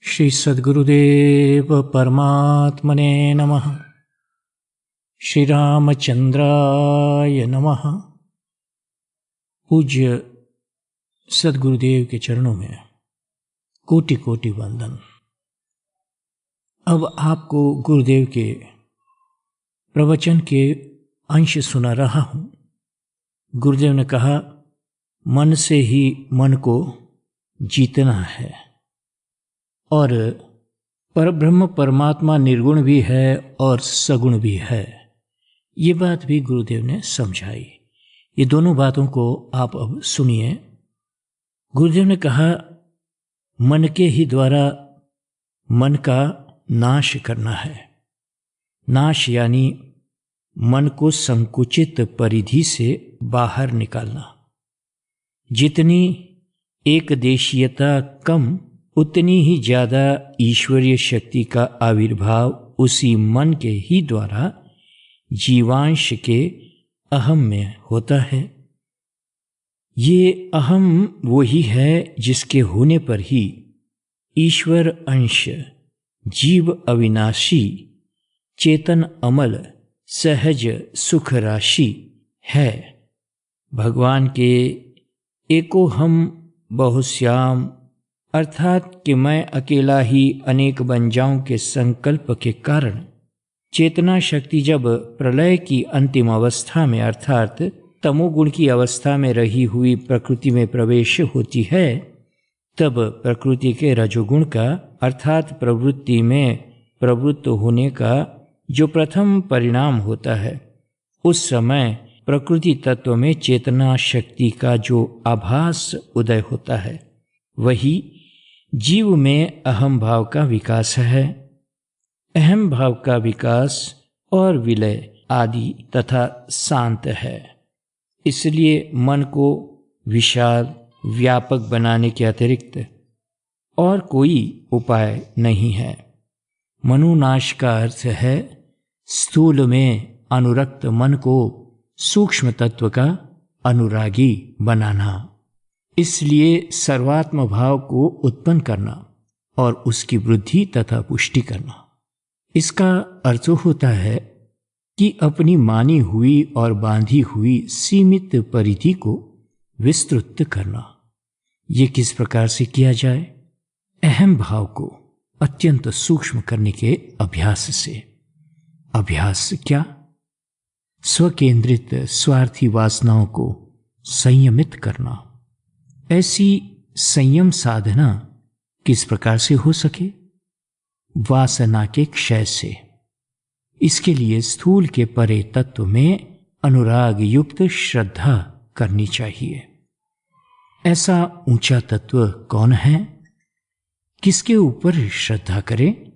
श्री सद्गुरुदेव परमात्मने नमः। श्री रामचंद्राय नमः। पूज्य सद्गुरुदेव के चरणों में कोटि कोटि वंदन। अब आपको गुरुदेव के प्रवचन के अंश सुना रहा हूँ। गुरुदेव ने कहा, मन से ही मन को जीतना है और परब्रह्म परमात्मा निर्गुण भी है और सगुण भी है। ये बात भी गुरुदेव ने समझाई। ये दोनों बातों को आप अब सुनिए। गुरुदेव ने कहा, मन के ही द्वारा मन का नाश करना है। नाश यानी मन को संकुचित परिधि से बाहर निकालना। जितनी एकदेशीयता कम, उतनी ही ज्यादा ईश्वरीय शक्ति का आविर्भाव उसी मन के ही द्वारा जीवांश के अहम में होता है। ये अहम वही है जिसके होने पर ही ईश्वर अंश, जीव अविनाशी, चेतन अमल, सहज सुख राशि है। भगवान के एको हम बहुश्याम अर्थात कि मैं अकेला ही अनेक बन जाऊं के संकल्प के कारण चेतना शक्ति जब प्रलय की अंतिम अवस्था में अर्थात तमोगुण की अवस्था में रही हुई प्रकृति में प्रवेश होती है, तब प्रकृति के रजोगुण का अर्थात प्रवृत्ति में प्रवृत्त होने का जो प्रथम परिणाम होता है, उस समय प्रकृति तत्व में चेतना शक्ति का जो आभास उदय होता है, वही जीव में अहम भाव का विकास है। अहम भाव का विकास और विलय आदि तथा शांत है। इसलिए मन को विशाल व्यापक बनाने के अतिरिक्त और कोई उपाय नहीं है। मनोनाश का अर्थ है स्थूल में अनुरक्त मन को सूक्ष्म तत्व का अनुरागी बनाना। इसलिए सर्वात्म भाव को उत्पन्न करना और उसकी वृद्धि तथा पुष्टि करना। इसका अर्थ होता है कि अपनी मानी हुई और बांधी हुई सीमित परिधि को विस्तृत करना। ये किस प्रकार से किया जाए? अहम भाव को अत्यंत सूक्ष्म करने के अभ्यास से। अभ्यास क्या? स्वकेंद्रित स्वार्थी वासनाओं को संयमित करना। ऐसी संयम साधना किस प्रकार से हो सके? वासना के क्षय से। इसके लिए स्थूल के परे तत्व में अनुराग युक्त श्रद्धा करनी चाहिए। ऐसा ऊंचा तत्व कौन है? किसके ऊपर श्रद्धा करें?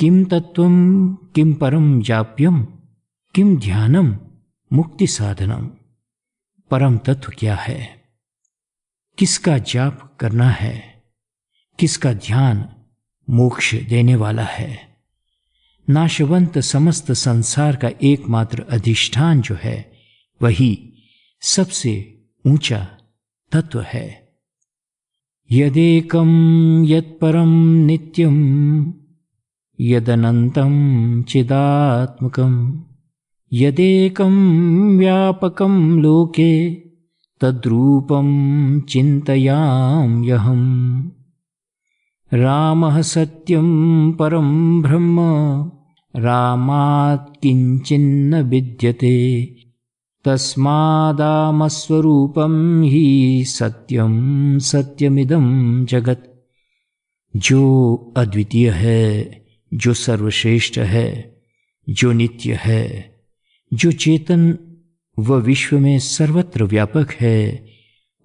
किम तत्वम किम परम जाप्यम किम ध्यानम मुक्ति साधनम। परम तत्व क्या है? किसका जाप करना है? किसका ध्यान मोक्ष देने वाला है? नाशवंत समस्त संसार का एकमात्र अधिष्ठान जो है, वही सबसे ऊंचा तत्व है। यदेकं यत्परम नित्यं यदनंतं चिदात्मकं यदेकं व्यापकं लोके तद्रूपं चिन्तयाम्यहम्। रामः सत्यं परं ब्रह्म रामात् किंचिन्न विद्यते तस्मादामस्वरूपं हि सत्यं सत्यमिदं जगत्। जो अद्वितीय है, जो सर्वश्रेष्ठ है, जो नित्य है, जो चेतन व विश्व में सर्वत्र व्यापक है,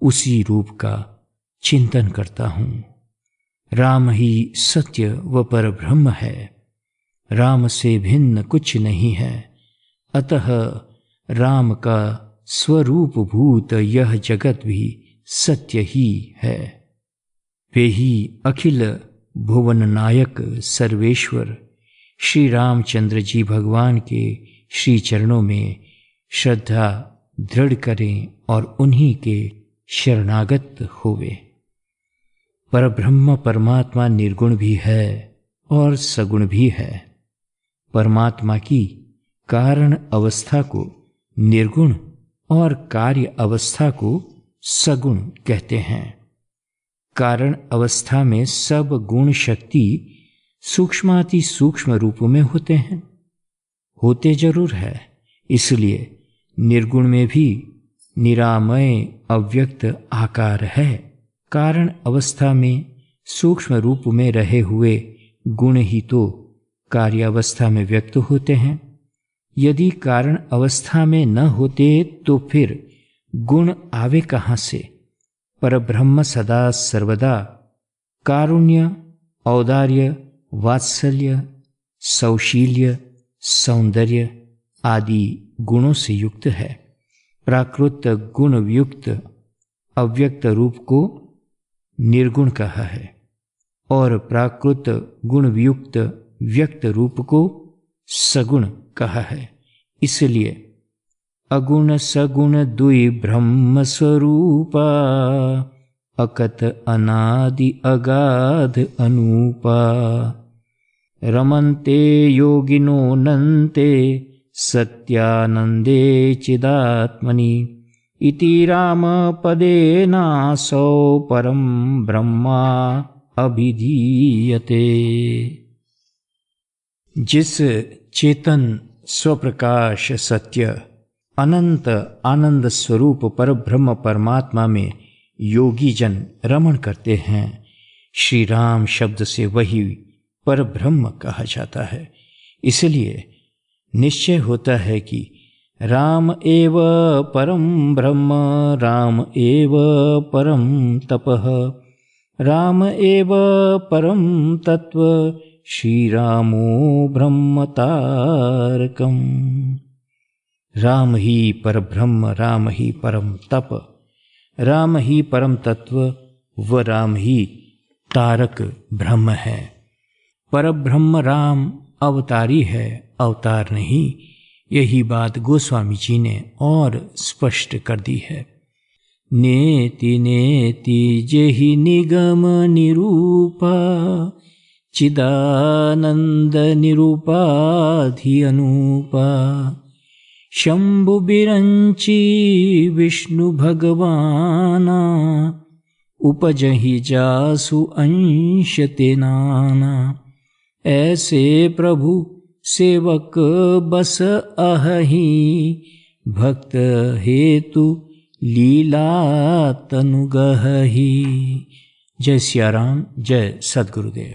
उसी रूप का चिंतन करता हूँ। राम ही सत्य व परब्रह्म है। राम से भिन्न कुछ नहीं है। अतः राम का स्वरूप भूत यह जगत भी सत्य ही है। वे ही अखिल भुवन नायक सर्वेश्वर श्री रामचंद्र जी भगवान के श्री चरणों में श्रद्धा दृढ़ करें और उन्हीं के शरणागत होवे। परब्रह्म परमात्मा निर्गुण भी है और सगुण भी है। परमात्मा की कारण अवस्था को निर्गुण और कार्य अवस्था को सगुण कहते हैं। कारण अवस्था में सब गुण शक्ति सूक्ष्माति सूक्ष्म रूप में होते हैं, होते जरूर है, इसलिए निर्गुण में भी निरामय अव्यक्त आकार है। कारण अवस्था में सूक्ष्म रूप में रहे हुए गुण ही तो कार्यावस्था में व्यक्त होते हैं। यदि कारण अवस्था में न होते तो फिर गुण आवे कहाँ से? परब्रह्म सदा सर्वदा कारुण्य, औदार्य, वात्सल्य, सौशील्य, सौंदर्य आदि गुणों से युक्त है। प्राकृत गुण युक्त अव्यक्त रूप को निर्गुण कहा है और प्राकृत गुण युक्त व्यक्त रूप को सगुण कहा है। इसलिए अगुण सगुण दुई ब्रह्म स्वरूपा, अकत अनादि अगाध अनूपा, रमन्ते योगिनो नन्ते सत्यानंदे चिदात्मनि, इति राम पदेनासौ परम ब्रह्मा अभिधीयते। जिस चेतन स्वप्रकाश सत्य अनंत आनंद स्वरूप परब्रह्म परमात्मा में योगी जन रमण करते हैं, श्री राम शब्द से वही परब्रह्म कहा जाता है। इसलिए निश्चय होता है कि राम एव परम ब्रह्म, राम एव परम तपः, राम एव परम तत्व, श्री रामो ब्रह्म तारकम। राम ही परब्रह्म, राम ही परम तप, राम ही परम तत्व व राम ही तारक ब्रह्म है। परब्रह्म राम अवतारी है, अवतार नहीं। यही बात गोस्वामी जी ने और स्पष्ट कर दी है। नेति नेति जेहि निगम निरूपा, चिदानंद निरूपाधि अनूपा, शंभु बिरंची विष्णु भगवाना, उपजहि जासु अंश ते नाना। ऐसे प्रभु सेवक बस अहहि, भक्त हेतु लीला तनु गहहि। जय सिया राम, जय सद्गुरुदेव।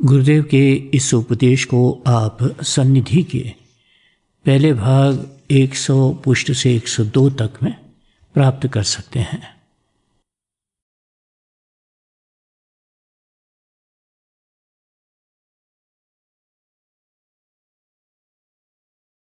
गुरुदेव के इस उपदेश को आप सन्निधि के पहले भाग 100 पृष्ठ से 102 तक में प्राप्त कर सकते हैं।